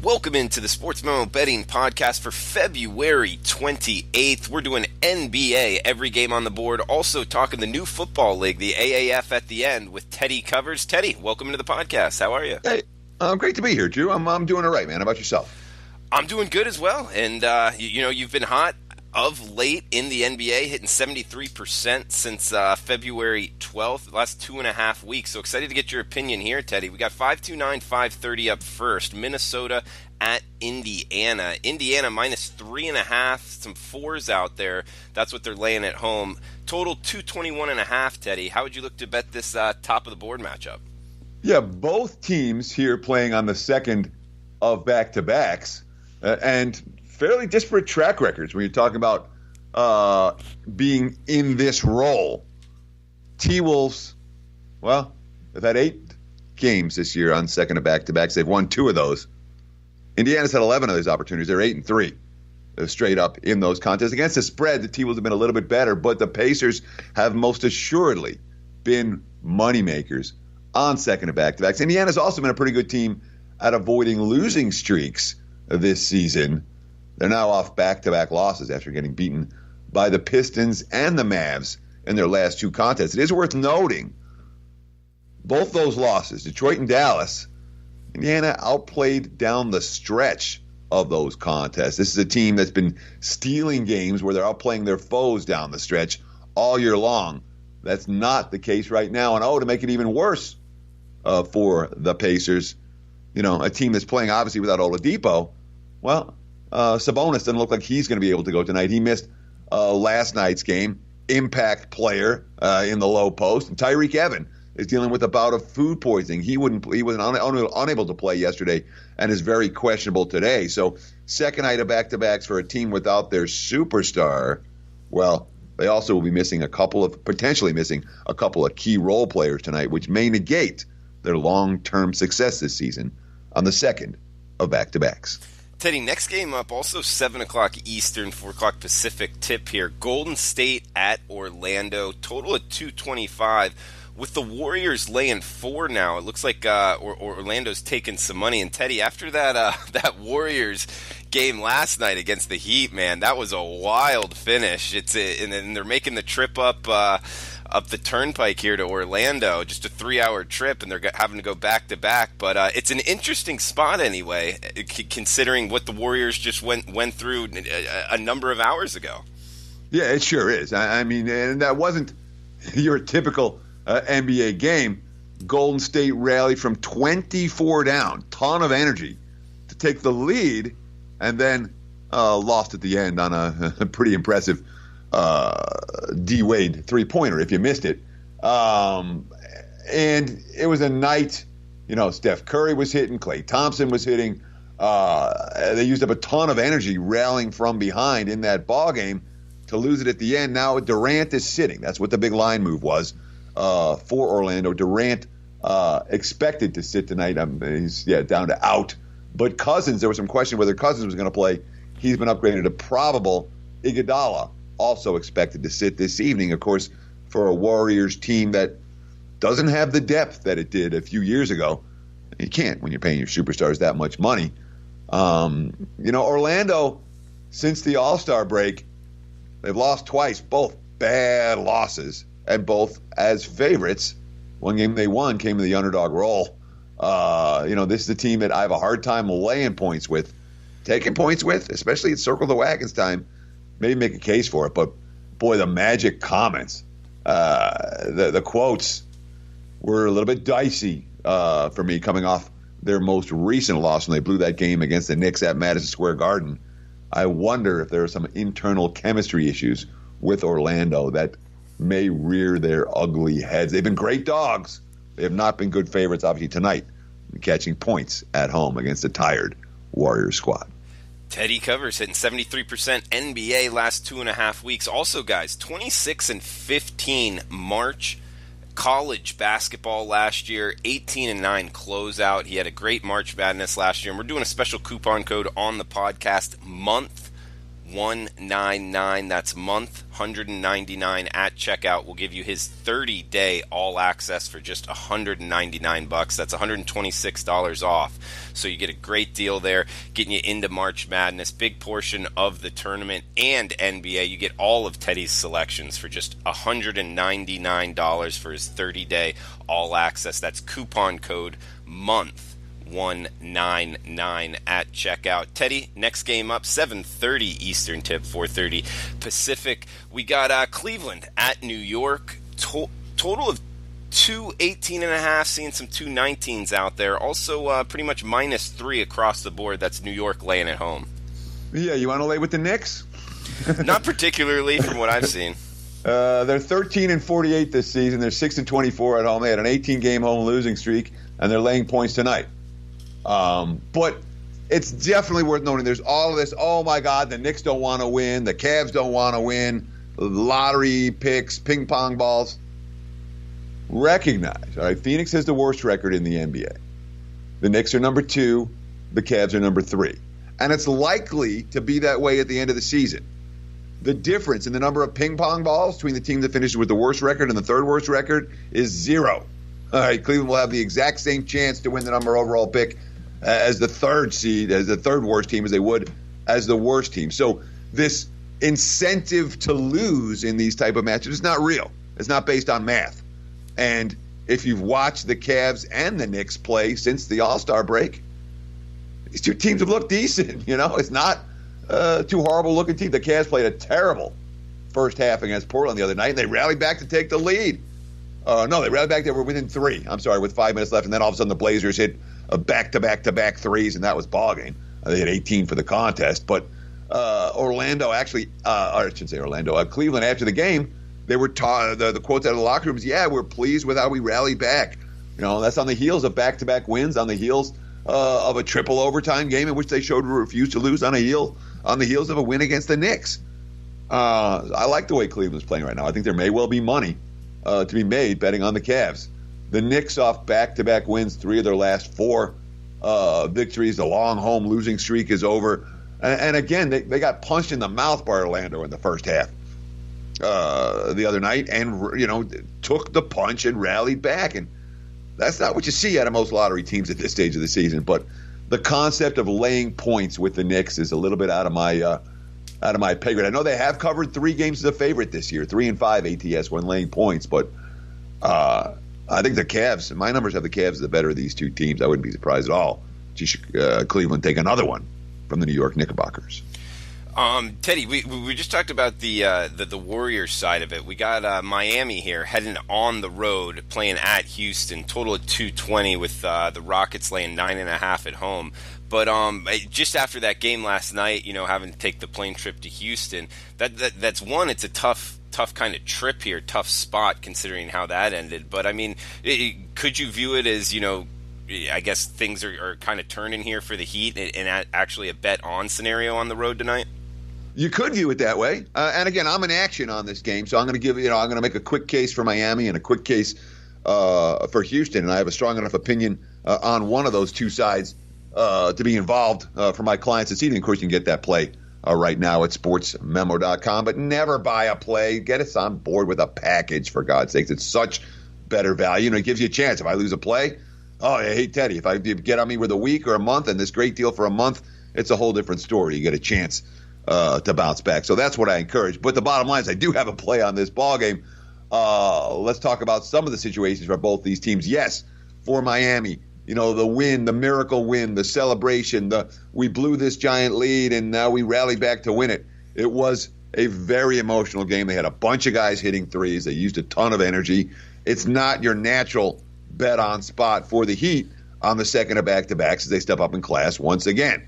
Welcome into the Sportsmemo betting podcast for February 28th. We're doing NBA, every game on the board. Also talking the new football league, the AAF at the end with Teddy Covers. Teddy, welcome to the podcast. How are you? Hey, great to be here, Drew. I'm doing all right, man. How about yourself? I'm doing good as well. And, you've been hot of late in the NBA, hitting 73% since February 12th, the last 2.5 weeks. So excited to get your opinion here, Teddy. We got 529, 530 up first. Minnesota at Indiana. Indiana minus 3.5, some fours out there. That's what they're laying at home. Total 221.5, Teddy. How would you look to bet this top of the board matchup? Yeah, both teams here playing on the second of back-to-backs. And fairly disparate track records when you're talking about being in this role. T-Wolves, well, they've had 8 games this year on second of back-to-backs. They've won 2 of those. Indiana's had 11 of those opportunities. They're 8-3. They're straight up in those contests. Against the spread, the T-Wolves have been a little bit better, but the Pacers have most assuredly been moneymakers on second of back-to-backs. Indiana's also been a pretty good team at avoiding losing streaks this season. They're now off back-to-back losses after getting beaten by the Pistons and the Mavs in their last 2 contests. It is worth noting, both those losses, Detroit and Dallas, Indiana outplayed down the stretch of those contests. This is a team that's been stealing games where they're outplaying their foes down the stretch all year long. That's not the case right now. And, to make it even worse for the Pacers, a team that's playing obviously without Oladipo, well, Sabonis doesn't look like he's going to be able to go tonight. He missed last night's game. Impact player in the low post. And Tyreek Evans is dealing with a bout of food poisoning. He was unable to play yesterday and is very questionable today. So second night of back-to-backs for a team without their superstar. Well, they also will be potentially missing a couple of key role players tonight, which may negate their long-term success this season on the second of back-to-backs. Teddy, next game up, also 7 o'clock Eastern, 4 o'clock Pacific tip here. Golden State at Orlando, total at 225. With the Warriors laying 4 now, it looks like Orlando's taking some money. And Teddy, after that Warriors game last night against the Heat, man, that was a wild finish. And they're making the trip up the turnpike here to Orlando, just a 3-hour trip, and they're having to go back-to-back. But it's an interesting spot anyway, considering what the Warriors just went through a number of hours ago. Yeah, it sure is. I mean, and that wasn't your typical NBA game. Golden State rallied from 24 down, ton of energy, to take the lead, and then lost at the end on a pretty impressive D-Wade three-pointer, if you missed it. And it was a night, Steph Curry was hitting, Klay Thompson was hitting. They used up a ton of energy rallying from behind in that ball game to lose it at the end. Now Durant is sitting. That's what the big line move was for Orlando. Durant expected to sit tonight. He's down to out. But Cousins, there was some question whether Cousins was going to play. He's been upgraded to probable. Iguodala also expected to sit this evening, of course, for a Warriors team that doesn't have the depth that it did a few years ago. You can't when you're paying your superstars that much money. Orlando, since the All-Star break, they've lost twice, both bad losses, and both as favorites. One game they won came in the underdog role. This is a team that I have a hard time taking points with, especially at Circle the Wagons time. Maybe make a case for it, but boy, the Magic comments, the quotes were a little bit dicey for me coming off their most recent loss when they blew that game against the Knicks at Madison Square Garden. I wonder if there are some internal chemistry issues with Orlando that may rear their ugly heads. They've been great dogs. They have not been good favorites, obviously, tonight, catching points at home against a tired Warriors squad. Teddy Covers hitting 73% NBA last 2.5 weeks. Also, guys, 26-15 March college basketball last year, 18-9 closeout. He had a great March Madness last year, and we're doing a special coupon code on the podcast month $199. That's month $199 at checkout. Will give you his 30-day all access for just $199. That's $126 off. So you get a great deal there, getting you into March Madness, big portion of the tournament and NBA. You get all of Teddy's selections for just $199 for his 30-day all access. That's coupon code month 199 at checkout. Teddy, next game up, 7:30 Eastern tip, 4:30 Pacific. We got Cleveland at New York. Total of 218.5, seeing some 219s out there. Also pretty much -3 across the board. That's New York laying at home. Yeah, you want to lay with the Knicks? Not particularly from what I've seen. They're 13-48 this season. They're 6-24 at home. They had an 18-game home losing streak, and they're laying points tonight. But it's definitely worth noting there's all of this, oh my God, the Knicks don't want to win, the Cavs don't want to win, lottery picks, ping pong balls. Recognize, all right, Phoenix has the worst record in the NBA. The Knicks are number 2, the Cavs are number 3. And it's likely to be that way at the end of the season. The difference in the number of ping pong balls between the team that finishes with the worst record and the third worst record is 0. All right, Cleveland will have the exact same chance to win the number overall pick as the third seed, as the third worst team, as they would as the worst team. So this incentive to lose in these type of matches is not real. It's not based on math. And if you've watched the Cavs and the Knicks play since the All-Star break, these two teams have looked decent. You know, it's not two horrible-looking teams. The Cavs played a terrible first half against Portland the other night, and they rallied back to take the lead. No, they rallied back. They were within 3. I'm sorry, with 5 minutes left, and then all of a sudden the Blazers hit back-to-back threes, and that was ball game. They had 18 for the contest. But Orlando actually, or I shouldn't say Orlando, Cleveland after the game, they were the quotes out of the locker rooms, yeah, we're pleased with how we rallied back. You know, that's on the heels of back-to-back wins, on the heels of a triple overtime game in which they showed refused to lose, on the heels of a win against the Knicks. I like the way Cleveland's playing right now. I think there may well be money to be made betting on the Cavs. The Knicks off back-to-back wins, 3 of their last 4 victories. The long home losing streak is over. And again, they got punched in the mouth by Orlando in the first half the other night, and you know, took the punch and rallied back. And that's not what you see out of most lottery teams at this stage of the season. But the concept of laying points with the Knicks is a little bit out of my pay grade. I know they have covered 3 games as a favorite this year, 3-5 ATS when laying points, but I think the Cavs, my numbers have the Cavs as the better of these two teams. I wouldn't be surprised at all to Cleveland take another one from the New York Knickerbockers. Teddy, we just talked about the Warriors side of it. We got Miami here heading on the road, playing at Houston. Total of 220 with the Rockets laying 9.5 at home. But just after that game last night, you know, having to take the plane trip to Houston, that's one. It's a tough kind of trip here, tough spot considering how that ended. But I mean, could you view it as, you know, I guess things are kind of turning here for the Heat and actually a bet on scenario on the road tonight? You could view it that way. And again, I'm in action on this game, so I'm going to make a quick case for Miami and a quick case for Houston, and I have a strong enough opinion on one of those two sides to be involved for my clients this evening. Of course, you can get that play right now at sportsmemo.com, but never buy a play. Get us on board with a package, for God's sakes. It's such better value. You know, it gives you a chance. If I lose a play, oh, hey, Teddy, if you get on me with a week or a month and this great deal for a month, it's a whole different story. You get a chance to bounce back. So that's what I encourage. But the bottom line is I do have a play on this ball game. Let's talk about some of the situations for both these teams. Yes, for Miami, you know, the win, the miracle win, the celebration, we blew this giant lead and now we rallied back to win it. It was a very emotional game. They had a bunch of guys hitting threes. They used a ton of energy. It's not your natural bet on spot for the Heat on the second of back-to-backs as they step up in class once again.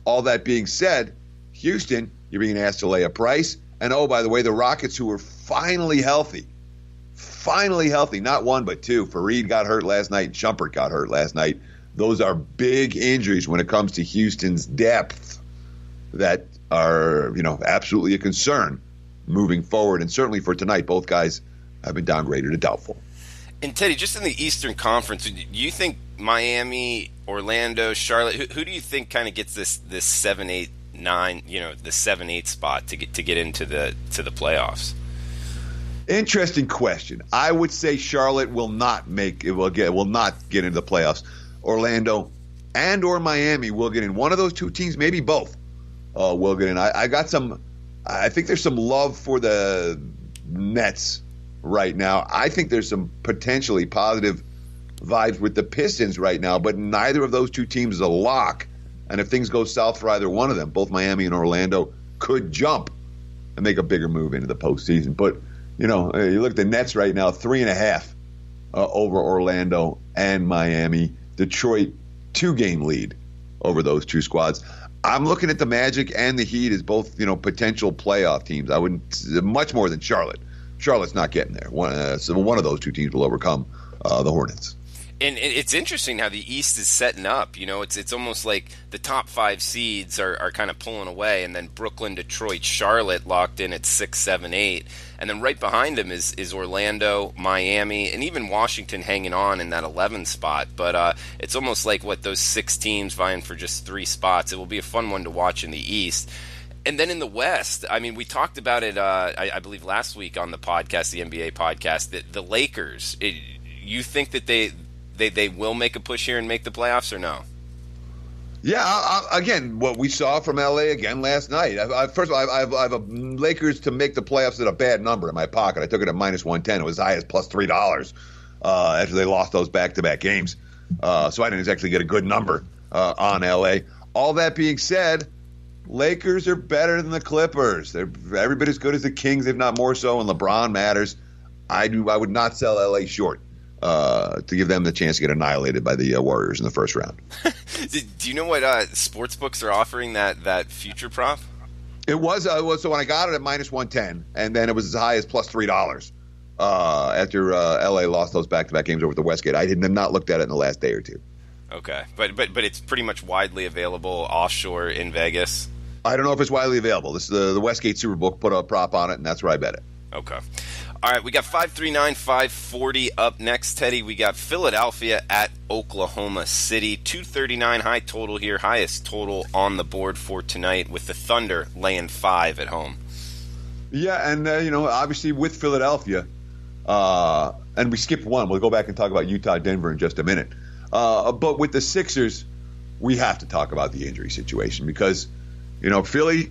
All that being said, Houston, you're being asked to lay a price. And, oh, by the way, the Rockets, who were finally healthy, not one but two. Fareed got hurt last night. Shumpert got hurt last night. Those are big injuries when it comes to Houston's depth that are, you know, absolutely a concern moving forward. And certainly for tonight, both guys have been downgraded to doubtful. And Teddy, just in the Eastern Conference, do you think Miami, Orlando, Charlotte, who do you think kind of gets this 7-8, 9, the 7-8 spot to get into the playoffs? Interesting question. I would say Charlotte will not get into the playoffs. Orlando and or Miami will get in. One of those two teams, maybe both, will get in. I think there's some love for the Nets right now. I think there's some potentially positive vibes with the Pistons right now, but neither of those two teams is a lock. And if things go south for either one of them, both Miami and Orlando could jump and make a bigger move into the postseason. But you look at the Nets right now, 3.5 over Orlando and Miami. Detroit, 2-game lead over those two squads. I'm looking at the Magic and the Heat as both, potential playoff teams. I wouldn't much more than Charlotte. Charlotte's not getting there. So one of those two teams will overcome the Hornets. And it's interesting how the East is setting up. It's almost like the top 5 seeds are kind of pulling away, and then Brooklyn, Detroit, Charlotte locked in at 6, 7, 8. And then right behind them is Orlando, Miami, and even Washington hanging on in that 11 spot. But it's almost like, those 6 teams vying for just 3 spots. It will be a fun one to watch in the East. And then in the West, we talked about it, I believe, last week on the podcast, the NBA podcast, that the Lakers, you think that they will make a push here and make the playoffs, or no? Yeah, again, what we saw from LA again last night. First of all, I have a Lakers to make the playoffs at a bad number in my pocket. I took it at -110. It was as high as plus $3 after they lost those back-to-back games. So I didn't exactly get a good number on LA. All that being said, Lakers are better than the Clippers. They're every bit as good as the Kings, if not more so, and LeBron matters. I would not sell LA short to give them the chance to get annihilated by the Warriors in the first round. Do you know what sports books are offering that future prop? It was so when I got it at -110, and then it was as high as plus $3 after LA lost those back-to-back games over at the Westgate. I have not looked at it in the last day or two. Okay, but it's pretty much widely available offshore in Vegas. I don't know if it's widely available. This is the Westgate Superbook put a prop on it, and that's where I bet it. Okay. All right, we got 539, 540 up next, Teddy. We got Philadelphia at Oklahoma City. 239 high total here, highest total on the board for tonight, with the Thunder laying 5 at home. Yeah, and, obviously with Philadelphia, and we skipped one. We'll go back and talk about Utah-Denver in just a minute. But with the Sixers, we have to talk about the injury situation because, Philly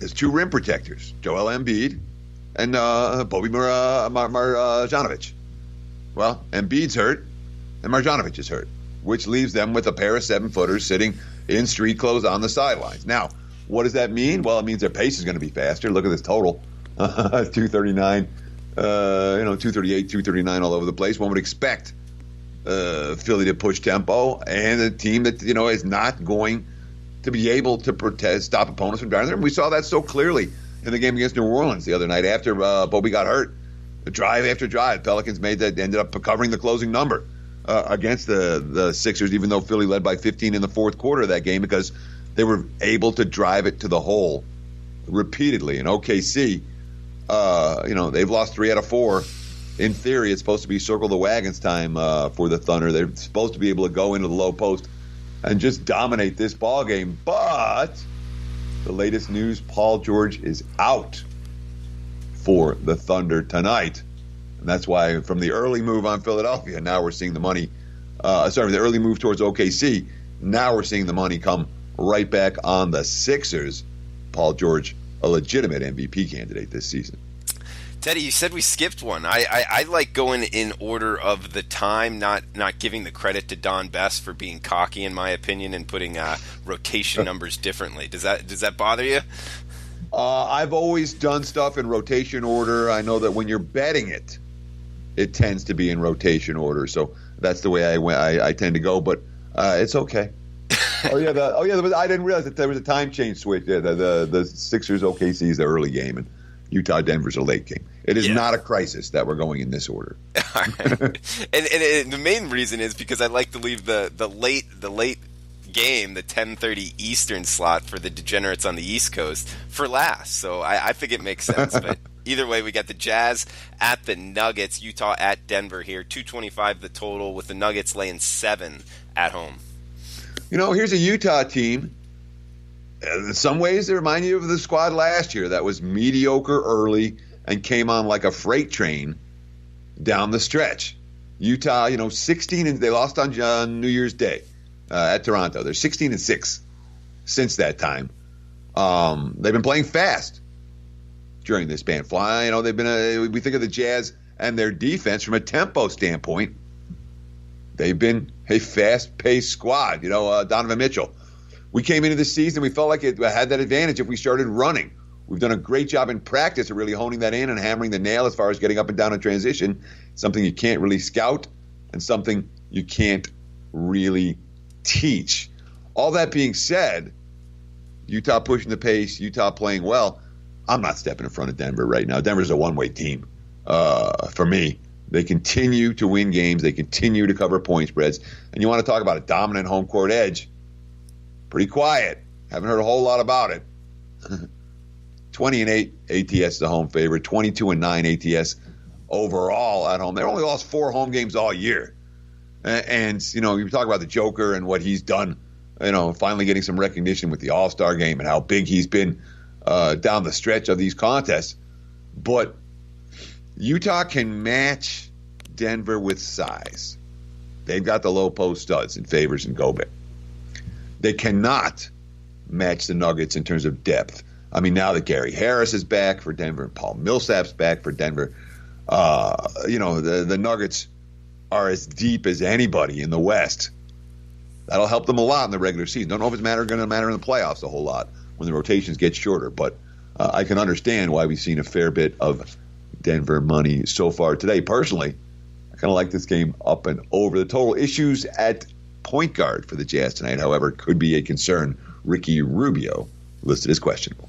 has 2 rim protectors, Joel Embiid and Bobby Marjanovic. Well, Embiid's hurt and Marjanovic is hurt, which leaves them with a pair of 7-footers sitting in street clothes on the sidelines. Now, what does that mean? Well, it means their pace is going to be faster. Look at this total, 239, 238, 239 all over the place. One would expect Philly to push tempo, and a team that is not going to be able to stop opponents from driving them. We saw that so clearly in the game against New Orleans the other night after Bobby got hurt. Drive after drive, Pelicans ended up covering the closing number against the Sixers, even though Philly led by 15 in the fourth quarter of that game because they were able to drive it to the hole repeatedly. And OKC, they've lost 3 out of 4. In theory, it's supposed to be circle the wagons time for the Thunder. They're supposed to be able to go into the low post and just dominate this ball game. But the latest news, Paul George is out for the Thunder tonight. And that's why from the early move on Philadelphia, now we're seeing the money. The early move towards OKC, now we're seeing the money come right back on the Sixers. Paul George, a legitimate MVP candidate this season. Teddy, you said we skipped one. I like going in order of the time, not giving the credit to Don Best for being cocky, in my opinion, and putting rotation numbers differently. Does that bother you? I've always done stuff in rotation order. I know that when you're betting it, it tends to be in rotation order. So that's the way I tend to go. But it's okay. I didn't realize that there was a time change switch. Yeah, the Sixers OKC is the early game and Utah Denver's a late game. It is not a crisis that we're going in this order. All right. and the main reason is because I like to leave the late game, the 10:30 Eastern slot for the degenerates on the East Coast, for last. So I think it makes sense. But either way, we got the Jazz at the Nuggets, Utah at Denver here, 225 the total, with the Nuggets laying 7 at home. Here's a Utah team In some ways, they remind you of the squad last year that was mediocre early and came on like a freight train down the stretch. Utah, 16 and they lost on New Year's Day at Toronto. They're 16-6 since that time. They've been playing fast during this span. They've been. We think of the Jazz and their defense from a tempo standpoint. They've been a fast-paced squad. Donovan Mitchell. We came into the season, we felt like it had that advantage if we started running. We've done a great job in practice of really honing that in and hammering the nail as far as getting up and down in transition. Something you can't really scout and something you can't really teach. All that being said, Utah pushing the pace, Utah playing well. I'm not stepping in front of Denver right now. Denver's a one-way team for me. They continue to win games. They continue to cover point spreads. And you want to talk about a dominant home court edge. Pretty quiet. Haven't heard a whole lot about it. 20-8 ATS the home favorite. 22-9 ATS overall at home. They only lost 4 home games all year. And you talk about the Joker and what he's done, finally getting some recognition with the All-Star game and how big he's been down the stretch of these contests. But Utah can match Denver with size. They've got the low post studs in Favors and Gobert. They cannot match the Nuggets in terms of depth. I mean, now that Gary Harris is back for Denver and Paul Millsap's back for Denver, the Nuggets are as deep as anybody in the West. That'll help them a lot in the regular season. Don't know if it's going to matter in the playoffs a whole lot when the rotations get shorter, but I can understand why we've seen a fair bit of Denver money so far today. Personally, I kind of like this game up and over. The total issues at point guard for the Jazz tonight, however, could be a concern. Ricky Rubio listed as questionable.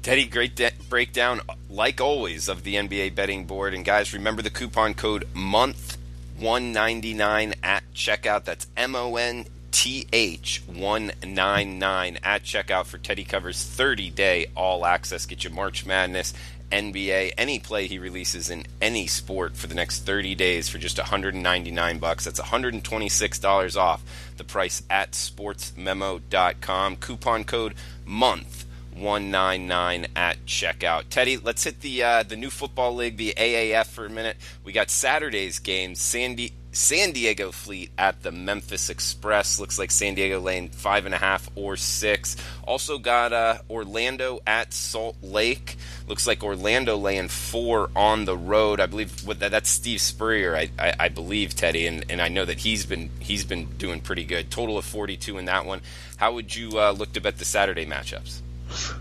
Teddy, great breakdown, like always, of the NBA betting board. And guys, remember the coupon code MONTH199 at checkout. That's MONTH199 at checkout for Teddy Covers 30-day all access. Get your March Madness, NBA, any play he releases in any sport for the next 30 days for just $199. That's $126 off the price at sportsmemo.com. Coupon code MONTH199 at checkout. Teddy, let's hit the new football league, the AAF, for a minute. We got Saturday's games. San Diego Fleet at the Memphis Express. Looks like San Diego laying 5.5 or 6. Also got Orlando at Salt Lake. Looks like Orlando laying 4 on the road. I believe that's Steve Spurrier, I believe, Teddy, and I know that he's been doing pretty good. Total of 42 in that one. How would you look to bet the Saturday matchups?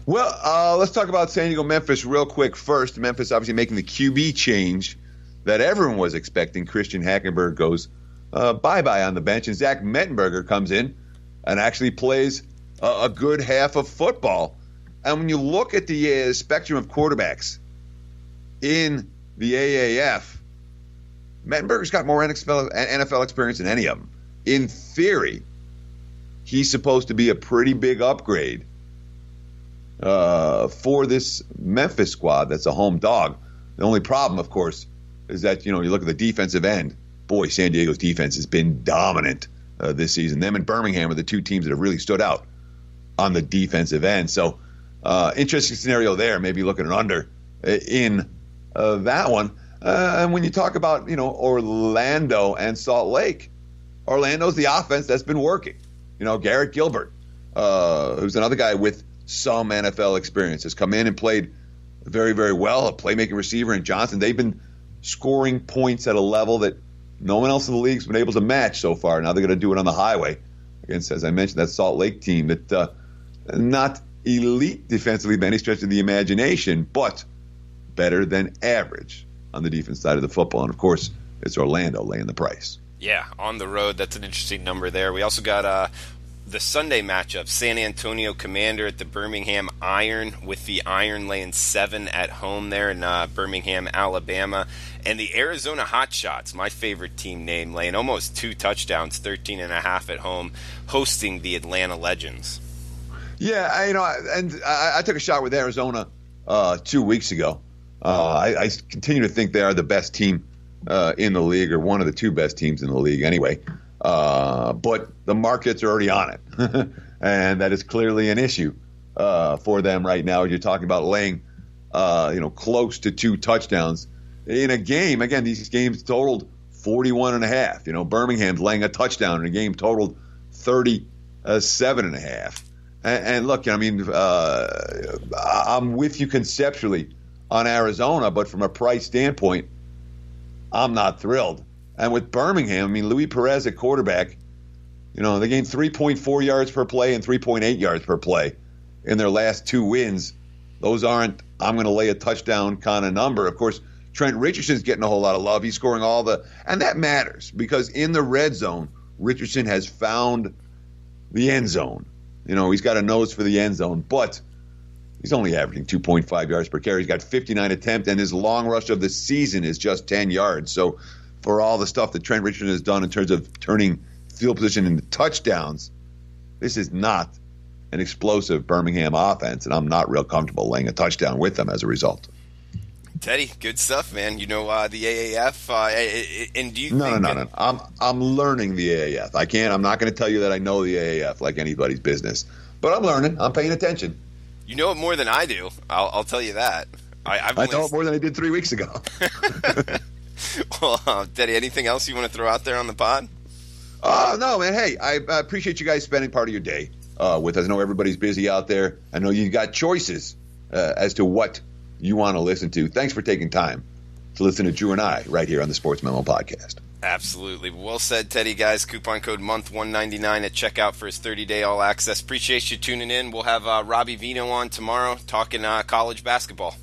Well, let's talk about San Diego Memphis real quick first. Memphis obviously making the QB change that everyone was expecting. Christian Hackenberg goes bye-bye on the bench, and Zach Mettenberger comes in and actually plays a good half of football. And when you look at the spectrum of quarterbacks in the AAF, Mettenberger's got more NFL experience than any of them. In theory, he's supposed to be a pretty big upgrade for this Memphis squad that's a home dog. The only problem, of course, is that, you look at the defensive end. Boy, San Diego's defense has been dominant this season. Them and Birmingham are the two teams that have really stood out on the defensive end. So, interesting scenario there. Maybe looking at an under in that one. And when you talk about, Orlando and Salt Lake, Orlando's the offense that's been working. Garrett Gilbert, who's another guy with some NFL experience, has come in and played very, very well. A playmaking receiver in Johnson. They've been scoring points at a level that no one else in the league's been able to match so far. Now they're going to do it on the highway against, as I mentioned, that Salt Lake team that not elite defensively by any stretch of the imagination, but better than average on the defense side of the football. And, of course, it's Orlando laying the price. Yeah, on the road. That's an interesting number there. We also got the Sunday matchup, San Antonio Commander at the Birmingham Iron, with the Iron laying 7 at home there in Birmingham, Alabama. And the Arizona Hotshots, my favorite team name, laying almost 2 touchdowns, 13.5 at home, hosting the Atlanta Legends. Yeah, I took a shot with Arizona 2 weeks ago. I continue to think they are the best team in the league, or one of the 2 best teams in the league anyway. But the markets are already on it, and that is clearly an issue for them right now. You're talking about laying, close to 2 touchdowns in a game. Again, these games totaled 41.5. Birmingham's laying a touchdown in a game totaled 37.5. And look, I'm with you conceptually on Arizona, but from a price standpoint, I'm not thrilled. And with Birmingham, Luis Perez at quarterback, they gained 3.4 yards per play and 3.8 yards per play in their last 2 wins. Those aren't, I'm going to lay a touchdown kind of number. Of course, Trent Richardson's getting a whole lot of love. He's scoring and that matters because in the red zone, Richardson has found the end zone. He's got a nose for the end zone, but he's only averaging 2.5 yards per carry. He's got 59 attempts, and his long rush of the season is just 10 yards. So for all the stuff that Trent Richardson has done in terms of turning field position into touchdowns, this is not an explosive Birmingham offense, and I'm not real comfortable laying a touchdown with them as a result. Teddy, good stuff, man. The AAF, and do you No. think I'm learning the AAF. I'm not going to tell you that I know the AAF like anybody's business, but I'm learning. I'm paying attention. You know it more than I do. I'll tell you that. I know it more than I did 3 weeks ago. Well, Teddy, anything else you want to throw out there on the pod? No, man. Hey, I appreciate you guys spending part of your day with us. I know everybody's busy out there. I know you got choices as to what you want to listen to. Thanks for taking time to listen to Drew and I right here on the Sports Memo podcast. Absolutely. Well said, Teddy, guys. Coupon code MONTH199 at checkout for his 30-day all-access. Appreciate you tuning in. We'll have Robbie Vino on tomorrow talking college basketball.